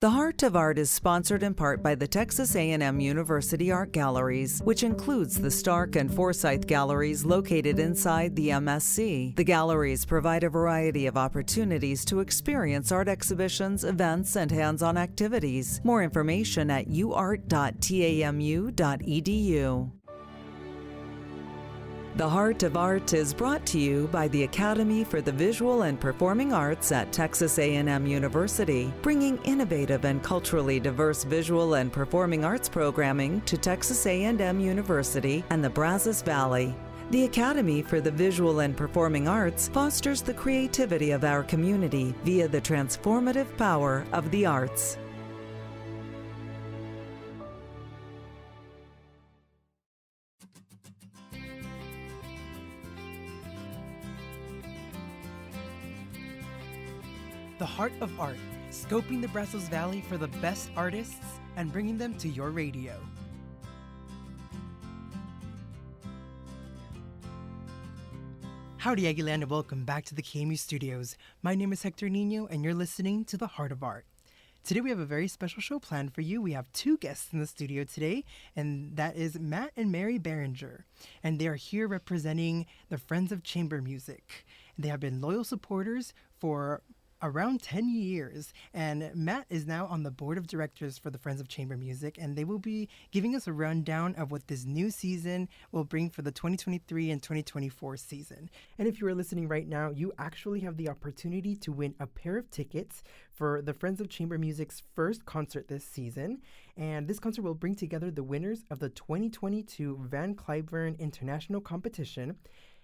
The Heart of Art is sponsored in part by the Texas A&M University Art Galleries, which includes the Stark and Forsyth Galleries located inside the MSC. The galleries provide a variety of opportunities to experience art exhibitions, events, and hands-on activities. More information at uart.tamu.edu. The Heart of Art is brought to you by the Academy for the Visual and Performing Arts at Texas A&M University, bringing innovative and culturally diverse visual and performing arts programming to Texas A&M University and the Brazos Valley. The Academy for the Visual and Performing Arts fosters the creativity of our community via the transformative power of the arts. The Heart of Art, scoping the Brazos Valley for the best artists and bringing them to your radio. Howdy, Aguiland, and welcome back to the KMU Studios. My name is Hector Nino, and you're listening to The Heart of Art. Today we have a very special show planned for you. We have two guests in the studio today, and that is Matt and Mary Barringer. And they are here representing the Friends of Chamber Music. They have been loyal supporters for around 10 years, and Matt is now on the board of directors for the Friends of Chamber Music, and they will be giving us a rundown of what this new season will bring for the 2023 and 2024 season. And if you are listening right now, you actually have the opportunity to win a pair of tickets for the Friends of Chamber Music's first concert this season, and this concert will bring together the winners of the 2022 Van Cliburn International Competition,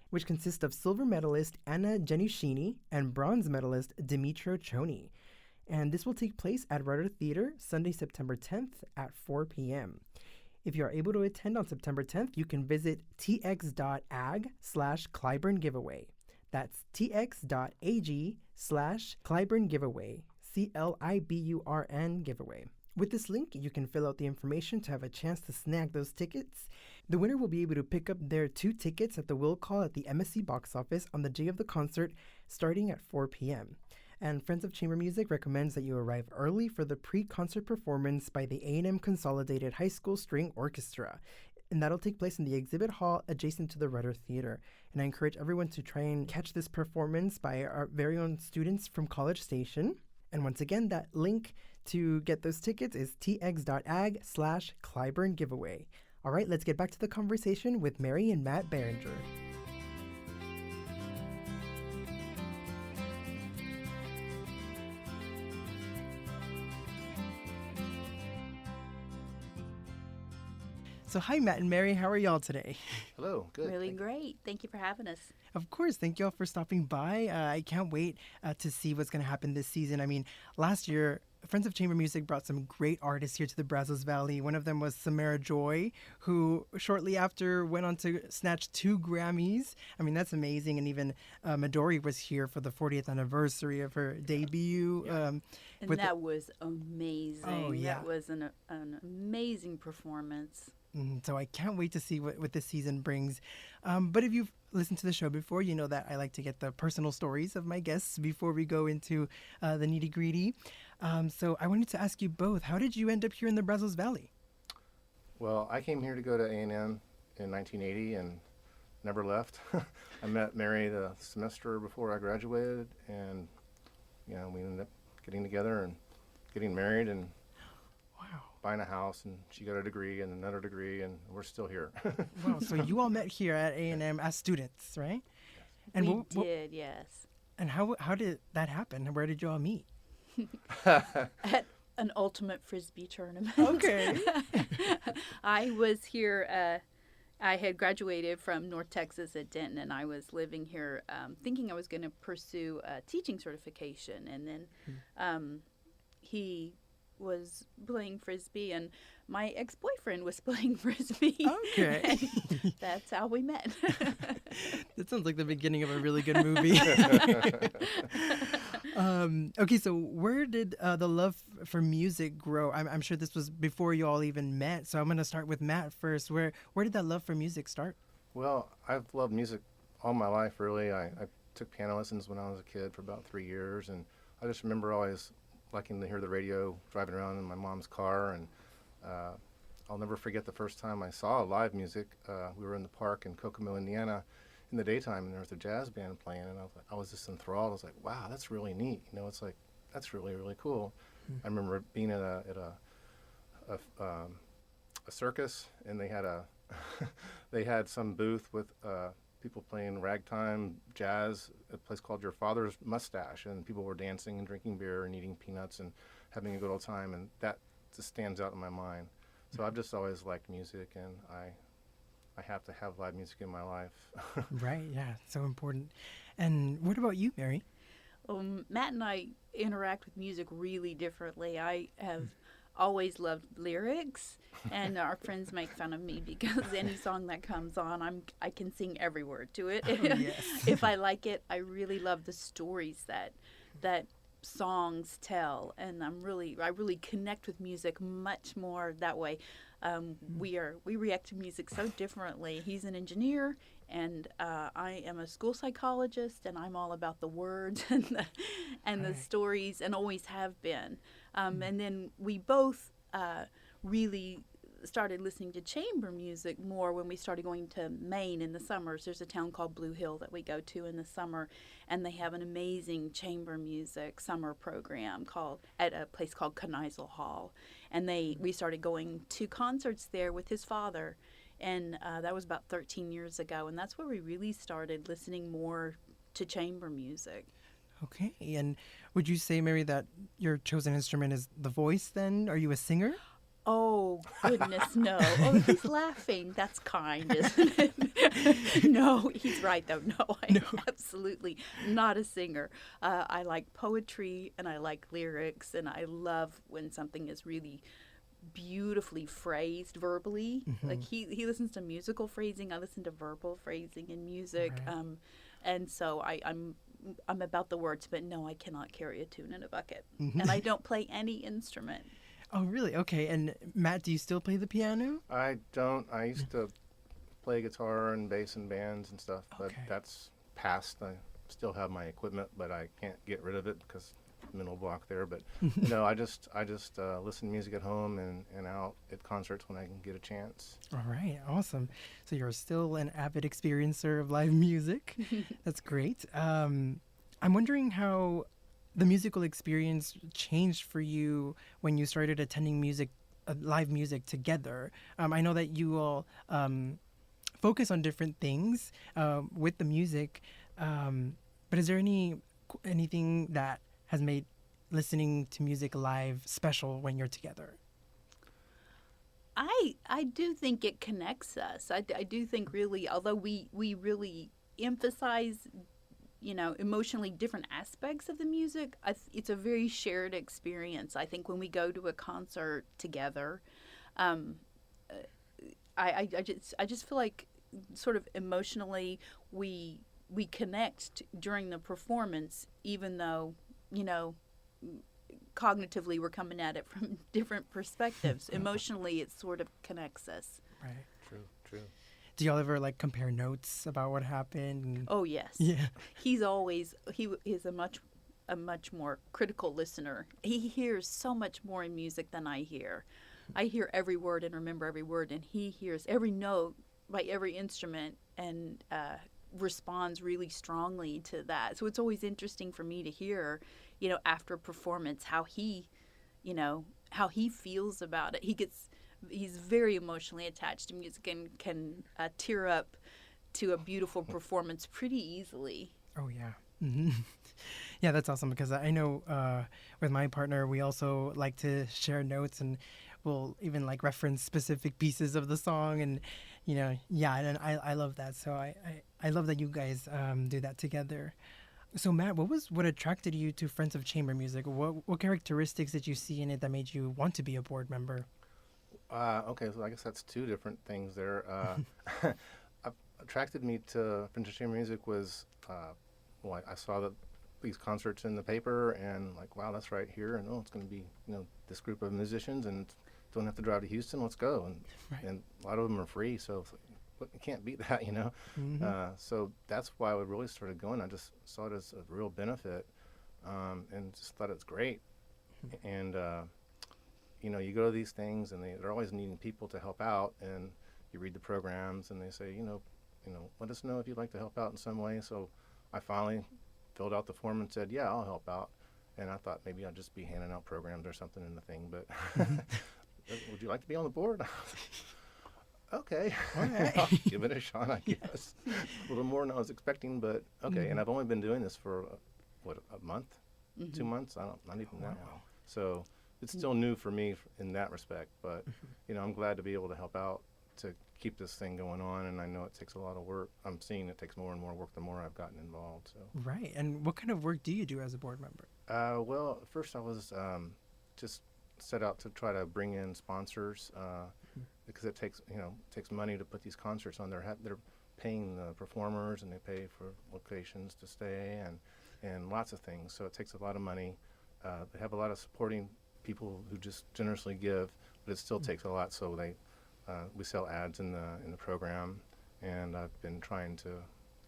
which consists of silver medalist Anna Janushini and bronze medalist Dimitro Choni. And this will take place at Rudder Theater Sunday, September 10th at 4 p.m. If you are able to attend on September 10th, you can visit tx.ag/Cliburn giveaway. That's tx.ag/Cliburn giveaway, CLIBURN giveaway. With this link, you can fill out the information to have a chance to snag those tickets. The winner will be able to pick up their 2 tickets at the will call at the MSC box office on the day of the concert, starting at 4 p.m. And Friends of Chamber Music recommends that you arrive early for the pre-concert performance by the A&M Consolidated High School String Orchestra. And that'll take place in the exhibit hall adjacent to the Rudder Theater. And I encourage everyone to try and catch this performance by our very own students from College Station. And once again, that link to get those tickets is tx.ag/Cliburn giveaway. All right, let's get back to the conversation with Mary and Matt Barringer. So hi, Matt and Mary. How are y'all today? Hello. Good. Really great. Thank you for having us. Of course. Thank y'all for stopping by. I can't wait to see what's going to happen this season. I mean, last year, Friends of Chamber Music brought some great artists here to the Brazos Valley. One of them was Samara Joy, who shortly after went on to snatch 2 Grammys. I mean, that's amazing. And even Midori was here for the 40th anniversary of her debut. Yeah. And that was amazing. Oh, yeah. That was an amazing performance. So I can't wait to see what this season brings. But if you've listened to the show before, you know that I like to get the personal stories of my guests before we go into the nitty-gritty. So I wanted to ask you both, how did you end up here in the Brazos Valley? Well, I came here to go to A&M in 1980 and never left. I met Mary the semester before I graduated, and we ended up getting together and getting married and buying a house, and she got a degree and another degree, and we're still here. Wow, so you all met here at A&M as students, right? And we did, yes. And how did that happen? Where did you all meet? At an ultimate Frisbee tournament. Okay. I was here, I had graduated from North Texas at Denton, and I was living here thinking I was going to pursue a teaching certification. And then he was playing Frisbee, and my ex-boyfriend was playing Frisbee. Okay. And that's how we met. That sounds like the beginning of a really good movie. Okay, so where did the love for music grow? I'm sure this was before you all even met, so I'm going to start with Matt first. Where did that love for music start? Well, I've loved music all my life, really. I took piano lessons when I was a kid for about 3 years, and I just remember always liking to hear the radio driving around in my mom's car, and I'll never forget the first time I saw live music. We were in the park in Kokomo, Indiana, in the daytime, and there was a jazz band playing, and I was just enthralled. I was like, wow, that's really neat. You know, it's like, that's really, really cool. I remember being at a circus, and they had they had some booth with people playing ragtime jazz at a place called Your Father's Mustache, and people were dancing and drinking beer and eating peanuts and having a good old time, and that just stands out in my mind. So I've just always liked music, and I have to have live music in my life. Right, yeah, so important. And what about you, Mary? Matt and I interact with music really differently. I have always loved lyrics, and our friends make fun of me because any song that comes on, I can sing every word to it. Oh, yes. If I like it, I really love the stories that songs tell, and I really connect with music much more that way. We react to music so differently. He's an engineer, and I am a school psychologist, and I'm all about the words and the stories, and always have been. And then we both really started listening to chamber music more when we started going to Maine in the summers. There's a town called Blue Hill that we go to in the summer, and they have an amazing chamber music summer program at a place called Kneisel Hall. And we started going to concerts there with his father, and that was about 13 years ago, and that's where we really started listening more to chamber music. Okay, and would you say, Mary, that your chosen instrument is the voice then? Are you a singer? Oh, goodness, no. Oh, he's laughing. That's kind, isn't it? No, he's right, though. No, I'm absolutely not a singer. I like poetry, and I like lyrics, and I love when something is really beautifully phrased verbally. Mm-hmm. Like he listens to musical phrasing. I listen to verbal phrasing in music. Right. And so I'm about the words, but no, I cannot carry a tune in a bucket. Mm-hmm. And I don't play any instrument. Oh, really? Okay. And Matt, do you still play the piano? I don't. I used to play guitar and bass in bands and stuff, but Okay. that's past. I still have my equipment, but I can't get rid of it because mental block there. But no, I just listen to music at home and out at concerts when I can get a chance. All right. Awesome. So you're still an avid experiencer of live music. That's great. I'm wondering how the musical experience changed for you when you started attending live music together. I know that you all focus on different things with the music, but is there anything that has made listening to music live special when you're together? I do think it connects us. I do think really, although we really emphasize emotionally different aspects of the music, it's a very shared experience. I think when we go to a concert together, I just feel like sort of emotionally we connect during the performance, even though cognitively we're coming at it from different perspectives. Emotionally, it sort of connects us. Right. True. Do y'all ever compare notes about what happened? Oh yes. Yeah. He is a much more critical listener. He hears so much more in music than I hear. I hear every word and remember every word, and he hears every note by every instrument and responds really strongly to that. So it's always interesting for me to hear, after a performance, how he feels about it. He's very emotionally attached to music and can tear up to a beautiful performance pretty easily. Oh, yeah. Mm-hmm. Yeah, that's awesome because I know with my partner, we also like to share notes and we'll even reference specific pieces of the song and, and I love that. So I love that you guys do that together. So Matt, what attracted you to Friends of Chamber Music? What characteristics did you see in it that made you want to be a board member? Okay, so I guess that's two different things there. Attracted me to Friends of Chamber Music was, I saw these concerts in the paper and wow, that's right here, and it's going to be this group of musicians and don't have to drive to Houston. Let's go, and a lot of them are free, so it's you can't beat that, Mm-hmm. So that's why I really started going. I just saw it as a real benefit, and just thought it's great. And you go to these things, and they're always needing people to help out. And you read the programs, and they say, let us know if you'd like to help out in some way. So I finally filled out the form and said, yeah, I'll help out. And I thought maybe I'd just be handing out programs or something in the thing. But would you like to be on the board? Okay. All right. I'll give it a shot, I guess. A little more than I was expecting, but okay. And I've only been doing this for, a month? 2 months? Not even that long. So it's still new for me in that respect. But, I'm glad to be able to help out to keep this thing going on. And I know it takes a lot of work. I'm seeing it takes more and more work the more I've gotten involved. So. Right. And what kind of work do you do as a board member? Well, at first I was just set out to try to bring in sponsors because it takes money to put these concerts on. They're paying the performers, and they pay for locations to stay and lots of things. So it takes a lot of money. They have a lot of supporting people who just generously give, but it still takes a lot. So we sell ads in the program, and I've been trying to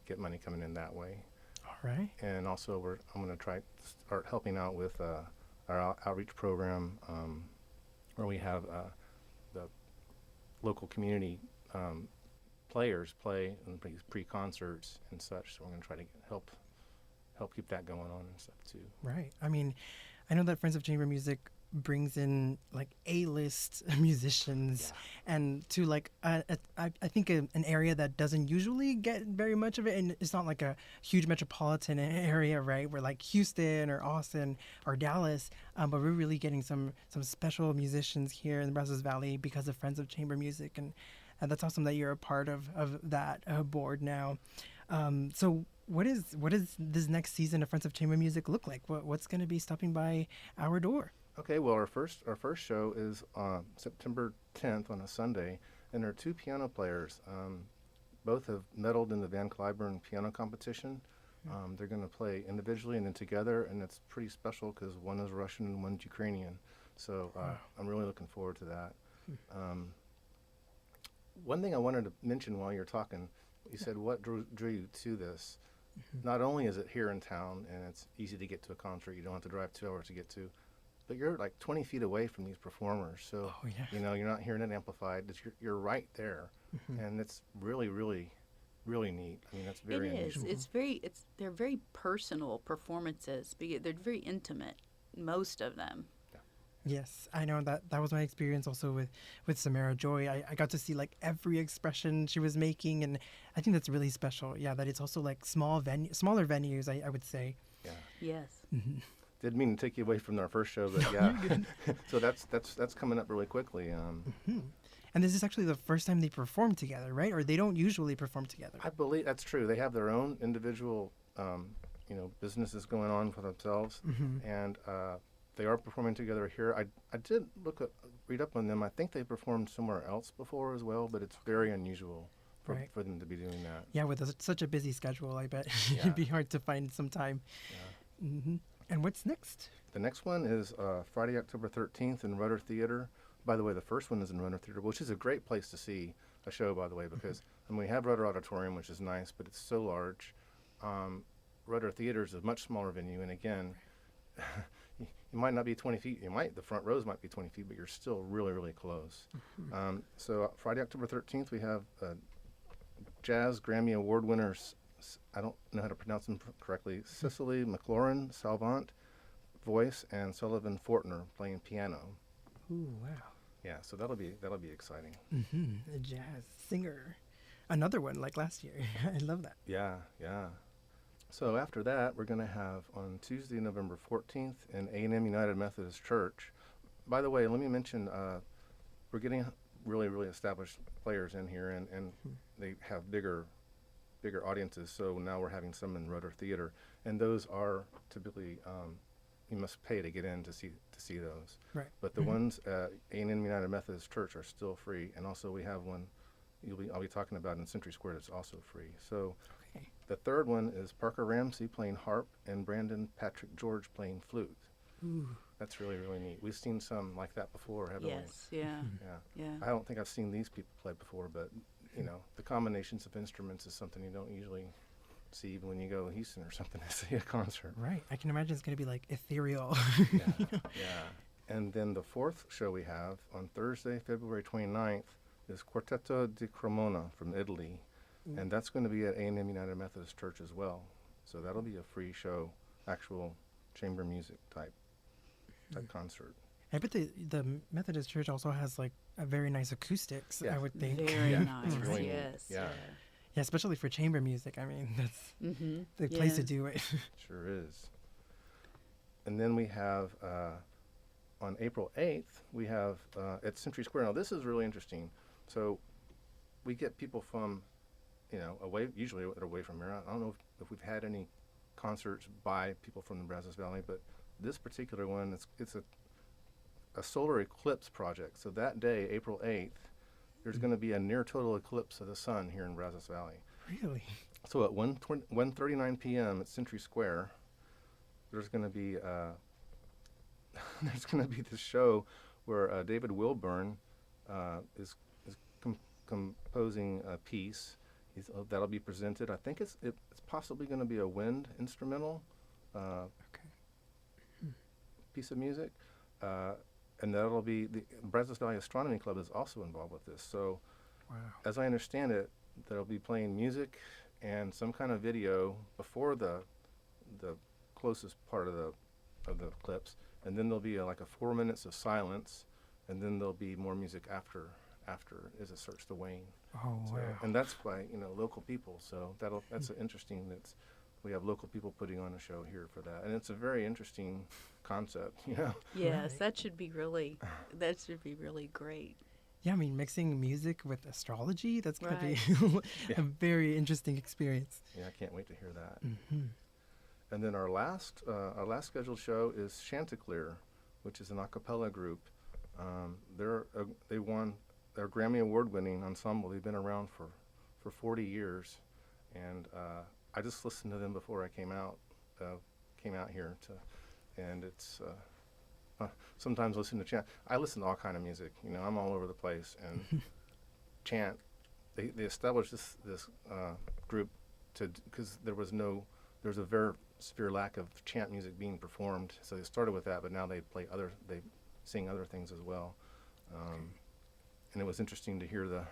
get money coming in that way. All right. And also I'm going to try to start helping out with our outreach program where we have the local community players play in pre-concerts and such. So we're going to try to help keep that going on and stuff too. Right. I mean, I know that Friends of Chamber Music brings in like A-list musicians and to like I think an area that doesn't usually get very much of it, and it's not like a huge metropolitan area, right, where like Houston or Austin or Dallas, but we're really getting some special musicians here in the Brazos Valley because of Friends of Chamber Music, and that's awesome that you're a part of that board now. So what is this next season of Friends of Chamber Music look like? What's going to be stopping by our door? Okay, well, our first show is September 10th on a Sunday, and there are 2 piano players. Both have medaled in the Van Cliburn piano competition. They're going to play individually and then together, and it's pretty special because one is Russian and one's Ukrainian. So I'm really looking forward to that. One thing I wanted to mention while you're talking, you said what drew you to this. Not only is it here in town and it's easy to get to a concert, you don't have to drive 2 hours to get to, but you're like 20 feet away from these performers. So, you're not hearing it amplified. You're right there. And it's really, really, really neat. I mean, that's very unusual. It is. They're very personal performances. They're very intimate, most of them. Yes, I know that was my experience also with Samara Joy. I got to see like every expression she was making, and I think that's really special. Yeah, that it's also like smaller venues, I would say. Yeah. Yes. Didn't mean to take you away from our first show, but yeah. So that's coming up really quickly. And this is actually the first time they perform together, right? Or they don't usually perform together. I believe that's true. They have their own individual, businesses going on for themselves, and they are performing together here. I did read up on them. I think they performed somewhere else before as well, but it's very unusual for them to be doing that. Yeah, with such a busy schedule, I bet it'd be hard to find some time. Yeah. And what's next? The next one is Friday, October 13th in Rudder Theater. By the way, the first one is in Rudder Theater, which is a great place to see a show, by the way, because we have Rudder Auditorium, which is nice, but it's so large. Rudder Theater is a much smaller venue, and again, you might not be 20 feet. The front rows might be 20 feet, but you're still really, really close. So Friday, October 13th, we have Jazz Grammy Award winners. I don't know how to pronounce them correctly. Cicely McLaurin, Salvant, voice, and Sullivan Fortner playing piano. Ooh, wow. Yeah, so that'll be exciting. A jazz singer, another one like last year. I love that. Yeah. So after that, we're going to have on Tuesday, November 14th in A&M United Methodist Church. By the way, let me mention we're getting really, really established players in here, and they have bigger audiences, so now we're having some in Rudder Theater, and those are typically you must pay to get in to see those. Right. But the ones at A&M United Methodist Church are still free, and also we have one I'll be talking about in Century Square that's also free. So the third one is Parker Ramsey playing harp and Brandon Patrick George playing flute. Ooh. That's really, really neat. We've seen some like that before, haven't we? Yes, yeah. I don't think I've seen these people play before, but the combinations of instruments is something you don't usually see when you go to Houston or something to see a concert. Right. I can imagine it's going to be like ethereal. Yeah, yeah. And then the fourth show we have on Thursday, February 29th, is Quartetto di Cremona from Italy. And that's going to be at A&M United Methodist Church as well. So that'll be a free show, actual chamber music type concert. I bet the Methodist Church also has like a very nice acoustics, I would think. Very Yeah, nice. it's really neat. Yes. Yeah. Yeah, especially for chamber music. I mean, that's Mm-hmm. the place to do it. Sure is. And then we have, on April 8th, we have at Century Square. Now, this is really interesting. So we get people from, away, usually they're away from here. I don't know if we've had any concerts by people from the Brazos Valley, but this particular one, it's a solar eclipse project. So that day, April 8th, there's going to be a near total eclipse of the sun here in Brazos Valley. Really? So at 1:39 p.m. at Century Square, there's going to be this show where David Wilburn is composing a piece. That'll be presented. I think it's possibly going to be a wind instrumental piece of music, and that'll be the Brazos Valley Astronomy Club is also involved with this. So, Wow. as I understand it, they'll be playing music and some kind of video before the closest part of the eclipse, and then there'll be like a 4 minutes of silence, and then there'll be more music after as it starts to wane. Oh, So, wow. and that's by local people. So that's interesting. We have local people putting on a show here for that, and it's a very interesting concept. Yes, Right. that should be really great. Yeah, I mean, mixing music with astrology, that's going to Right. be a very interesting experience. Yeah, I can't wait to hear that. Mm-hmm. And then our last scheduled show is Chanticleer, which is an a cappella group. They won their Grammy Award-winning ensemble. They've been around for 40 years, and I just listened to them before I came out here and it's sometimes listen to chant. I listen to all kind of music. I'm all over the place, and chant. They established this group because there was a very severe lack of chant music being performed. So they started with that, but now they sing other things as well. And it was interesting to hear the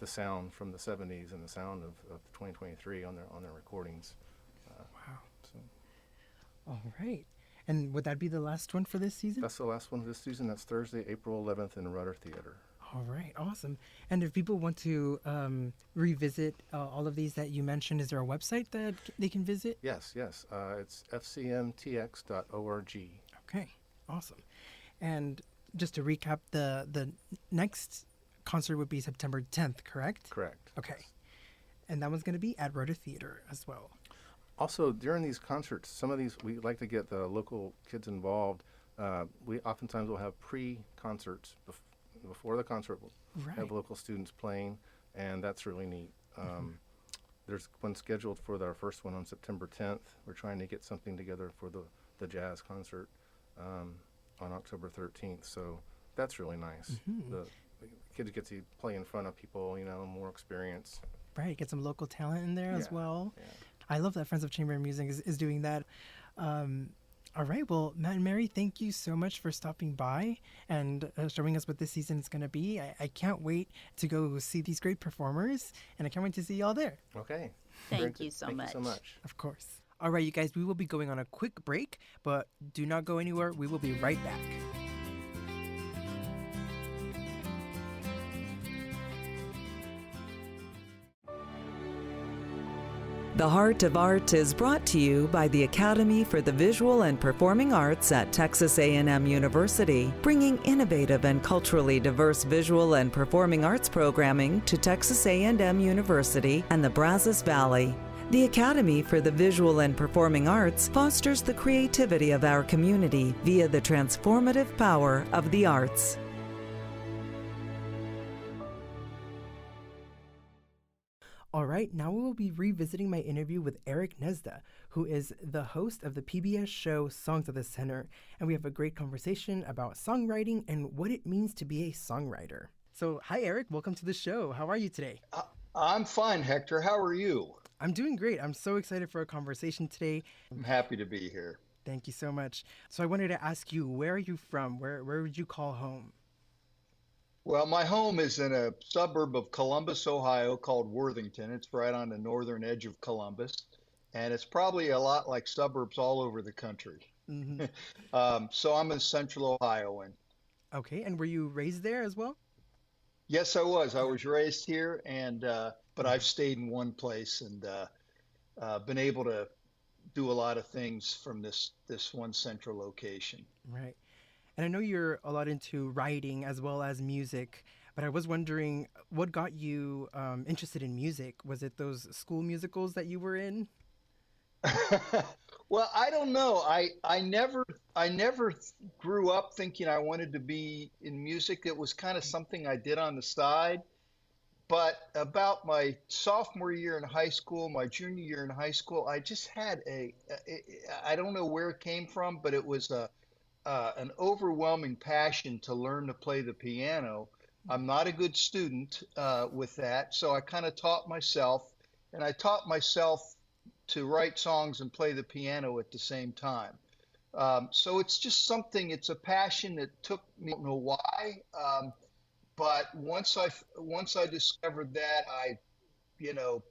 sound from the 70s and the sound of 2023 on their recordings. Wow. So All right. And would that be the last one for this season? that's the last one of this season. That's Thursday, April 11th in Rudder Theater. All right. Awesome. And if people want to revisit all of these that you mentioned, is there a website that they can visit? Yes. It's fcmtx.org. Okay. Awesome. And just to recap, the next concert would be September 10th, correct? Correct. Okay. And that one's going to be at Rudder Theater as well. Also, during these concerts, some of these, we like to get the local kids involved. We oftentimes will have pre-concerts. Before the concert, we'll Right. have local students playing, and that's really neat. There's one scheduled for our first one on September 10th. We're trying to get something together for the jazz concert on October 13th. So that's really nice. The kids get to play in front of people, more experience. Right. Get some local talent in there as Yeah, well. yeah. I love that Friends of Chamber Music is doing that. All right. Well, Matt and Mary, thank you so much for stopping by and showing us what this season is going to be. I can't wait to go see these great performers, and I can't wait to see y'all there. Okay. Thank Very you good. so Thank much. you so much. Of course. All right, you guys, we will be going on a quick break, but do not go anywhere. We will be right back. The Heart of Art is brought to you by the Academy for the Visual and Performing Arts at Texas A&M University, bringing innovative and culturally diverse visual and performing arts programming to Texas A&M University and the Brazos Valley. The Academy for the Visual and Performing Arts fosters the creativity of our community via the transformative power of the arts. All right, now we will be revisiting my interview with Eric Nesda, who is the host of the PBS show Songs of the Center, and we have a great conversation about songwriting and what it means to be a songwriter. So, hi Eric, welcome to the show. How are you today? I'm fine, Hector. How are you? I'm doing great. I'm so excited for our conversation today. I'm happy to be here. Thank you so much. So I wanted to ask you, where are you from? Where would you call home? Well, my home is in a suburb of Columbus, Ohio called Worthington. It's right on the northern edge of Columbus, and it's probably a lot like suburbs all over the country. Hmm. So I'm a central Ohioan. Okay, and were you raised there as well? Yes, I was. I was raised here, but I've Mhm. stayed in one place and been able to do a lot of things from this one central location. Right. And I know you're a lot into writing as well as music, but I was wondering what got you interested in music? Was it those school musicals that you were in? Well, I don't know. I never grew up thinking I wanted to be in music. It was kind of something I did on the side. But about my sophomore year in high school, my junior year in high school, I just had I don't know where it came from, but it was an overwhelming passion to learn to play the piano. I'm not a good student with that, so I kind of taught myself, and I taught myself to write songs and play the piano at the same time. So it's just something, it's a passion that took me, I don't know why, but once I discovered that, I, you know,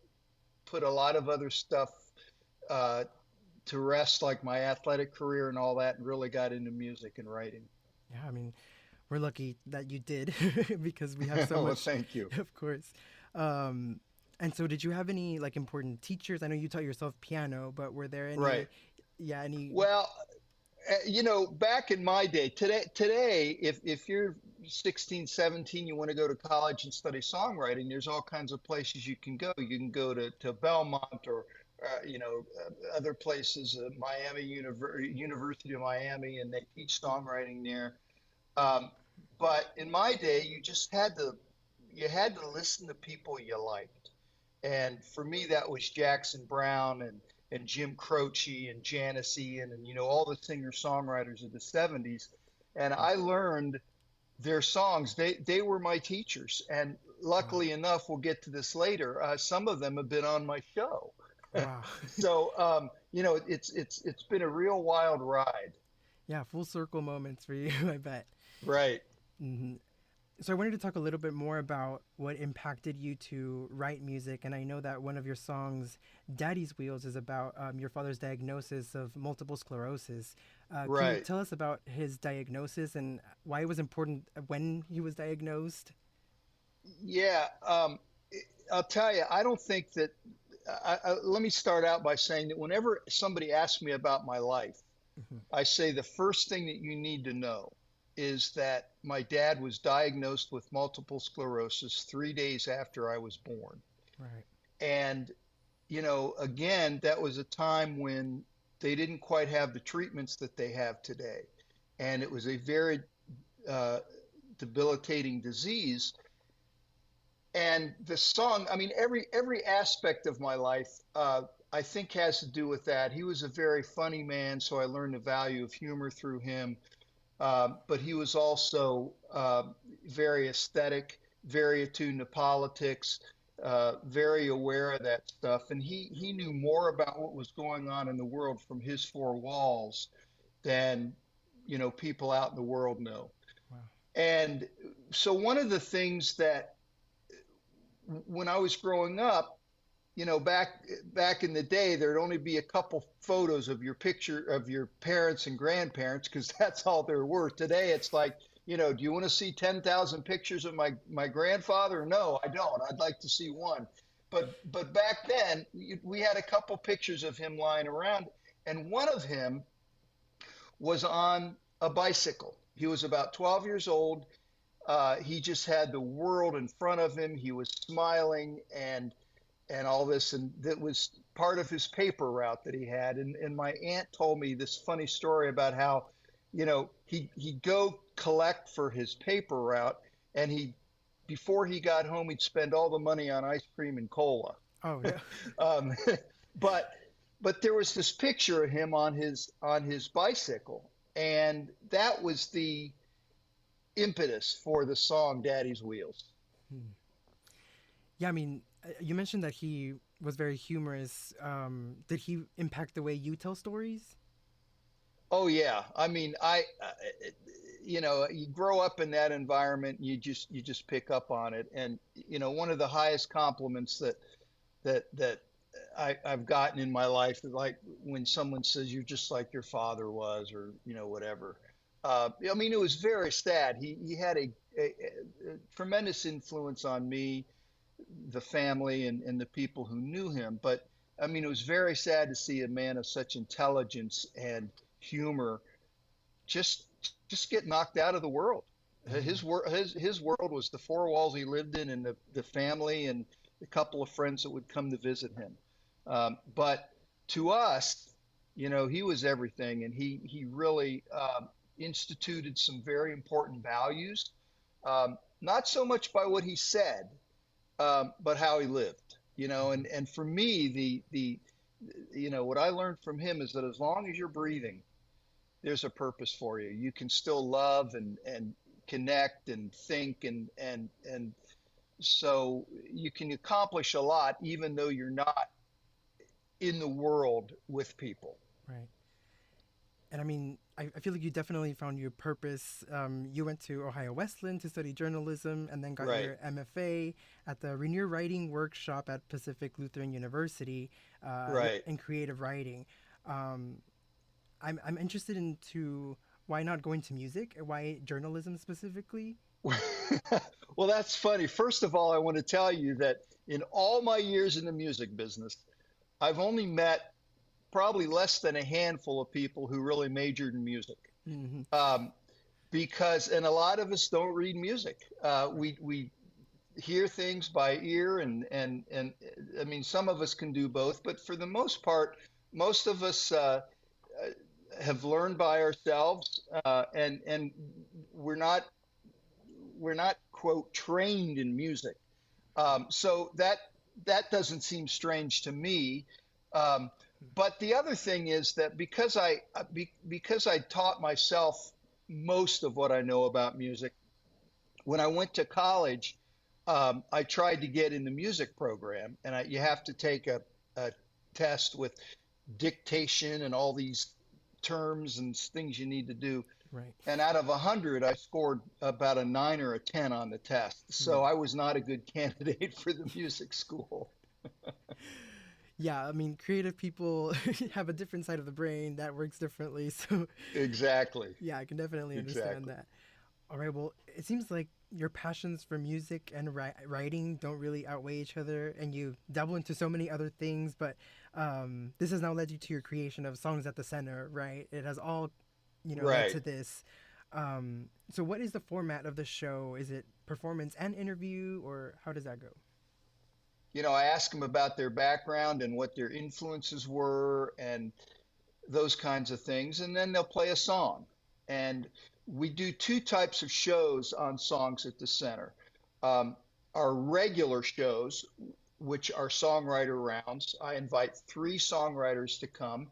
put a lot of other stuff uh, to rest, like my athletic career and all that, and really got into music and writing. Yeah, I mean, we're lucky that you did because we have so Well, much, thank you. of course. Um, and so, did you have any like important teachers? I know you taught yourself piano, but were there any, Right. yeah, any? Well, back in my day, today, if you're 16, 17, you want to go to college and study songwriting, there's all kinds of places you can go. You can go to Belmont or, other places, University of Miami, and they teach songwriting there. Um, but in my day, you had to listen to people you liked. And for me, that was Jackson Brown and Jim Croce and Janis Ian and all the singer-songwriters of the 70s. And I learned their songs. They were my teachers. And Wow, luckily enough, we'll get to this later. Some of them have been on my show. wow, So it's been a real wild ride. yeah, full circle moments for you, I bet. Right. Hmm. So I wanted to talk a little bit more about what impacted you to write music, and I know that one of your songs, "Daddy's Wheels," is about your father's diagnosis of multiple sclerosis. Can you Right. tell us about his diagnosis and why it was important when he was diagnosed? Yeah. I'll tell you, I don't think that. Let me start out by saying that whenever somebody asks me about my life, Hmm. I say the first thing that you need to know is that my dad was diagnosed with multiple sclerosis 3 days after I was born. Right. And, again, that was a time when they didn't quite have the treatments that they have today. And it was a very uh, debilitating disease. And the song, I mean, every aspect of my life, I think has to do with that. He was a very funny man, so I learned the value of humor through him. But he was also very aesthetic, very attuned to politics, very aware of that stuff. And he knew more about what was going on in the world from his four walls than, people out in the world know. Wow. And so one of the things that when I was growing up, back in the day, there'd only be a couple photos of your picture of your parents and grandparents because that's all there were. Today, it's like, do you want to see 10,000 pictures of my grandfather? No, I don't. I'd like to see one. But back then, we had a couple pictures of him lying around, and one of him was on a bicycle. He was about 12 years old. He just had the world in front of him. He was smiling and all this, and that was part of his paper route that he had. And my aunt told me this funny story about how, he'd go collect for his paper route, and before he got home, he'd spend all the money on ice cream and cola. Oh, yeah. Um, but there was this picture of him on his bicycle, and that was the impetus for the song "Daddy's Wheels." Yeah, I mean, You mentioned that he was very humorous. Did he impact the way you tell stories? Oh yeah. I mean, you grow up in that environment, and you just pick up on it. And one of the highest compliments that I've gotten in my life is like when someone says you're just like your father was, or whatever. I mean, it was very sad. He had a tremendous influence on me, the family, and the people who knew him. But I mean, it was very sad to see a man of such intelligence and humor just just get knocked out of the world. His world was the four walls he lived in, and the family and a couple of friends that would come to visit him. But to us, he was everything, and he really instituted some very important values. Not so much by what he said, but how he lived. And for me, what I learned from him is that as long as you're breathing, there's a purpose for you. You can still love and connect and think, and so you can accomplish a lot even though you're not in the world with people. Right. And I mean, I feel like you definitely found your purpose. You went to Ohio Wesleyan to study journalism and then got Right. your MFA at the Rainier Writing Workshop at Pacific Lutheran University Right. in creative writing. I'm interested into why not going to music? Why journalism specifically? Well, that's funny. First of all, I want to tell you that in all my years in the music business, I've only met probably less than a handful of people who really majored in music. Hmm. And a lot of us don't read music. We hear things by ear, and I mean, some of us can do both, but for the most part, most of us have learned by ourselves, and we're not quote trained in music. So that doesn't seem strange to me. But the other thing is that because I taught myself most of what I know about music, when I went to college, I tried to get in the music program, and you have to take a test with dictation and all these terms and things you need to do. Right. And out of 100, I scored about a 9 or a 10 on the test. So I was not a good candidate for the music school. Yeah, I mean, creative people have a different side of the brain that works differently. So, Exactly. yeah, I can definitely understand Exactly. that. All right, well, it seems like your passions for music and writing don't really outweigh each other, and you dabble into so many other things, but this has now led you to your creation of Songs at the Center, right? It has all, led to Right. this. So what is the format of the show? Is it performance and interview, or how does that go? I ask them about their background and what their influences were and those kinds of things. And then they'll play a song. And we do two types of shows on Songs at the Center. Um, our regular shows, which are songwriter rounds, I invite three songwriters to come,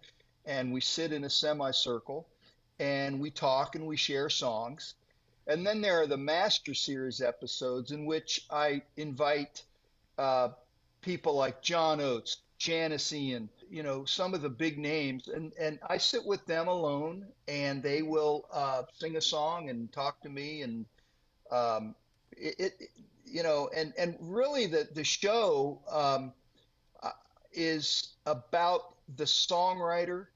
and we sit in a semicircle and we talk and we share songs. And then there are the Master Series episodes in which I invite uh, people like John Oates, Janice Ian, some of the big names, and I sit with them alone, and they will sing a song and talk to me, and um, and really the show uh, is about the songwriter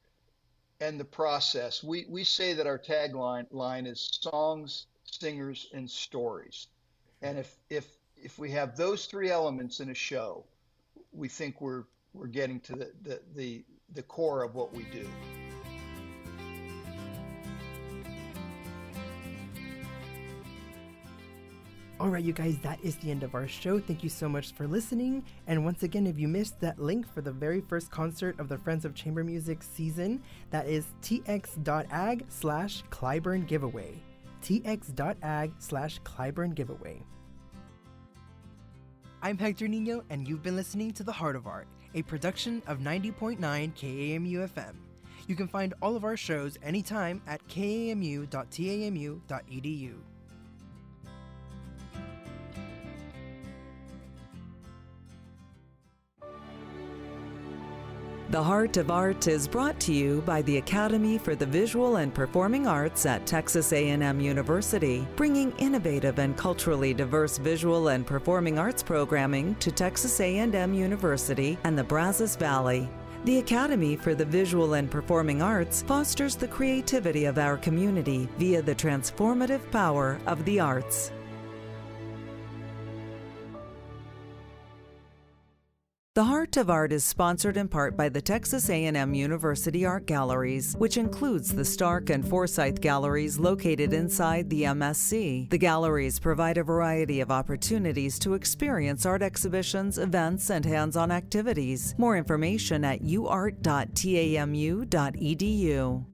and the process. We say that our tagline is songs, singers, and stories, and if we have those three elements in a show, we think we're getting to the core of what we do. All right, you guys, that is the end of our show. Thank you so much for listening. And once again, if you missed that link for the very first concert of the Friends of Chamber Music season, that is tx.ag/Clyburn giveaway. tx.ag/Clyburn giveaway. I'm Hector Nino, and you've been listening to The Heart of Art, a production of 90.9 KAMU FM. You can find all of our shows anytime at kamu.tamu.edu. The Heart of Art is brought to you by the Academy for the Visual and Performing Arts at Texas A&M University, bringing innovative and culturally diverse visual and performing arts programming to Texas A&M University and the Brazos Valley. The Academy for the Visual and Performing Arts fosters the creativity of our community via the transformative power of the arts. The Heart of Art is sponsored in part by the Texas A&M University Art Galleries, which includes the Stark and Forsyth Galleries located inside the MSC. The galleries provide a variety of opportunities to experience art exhibitions, events, and hands-on activities. More information at uart.tamu.edu.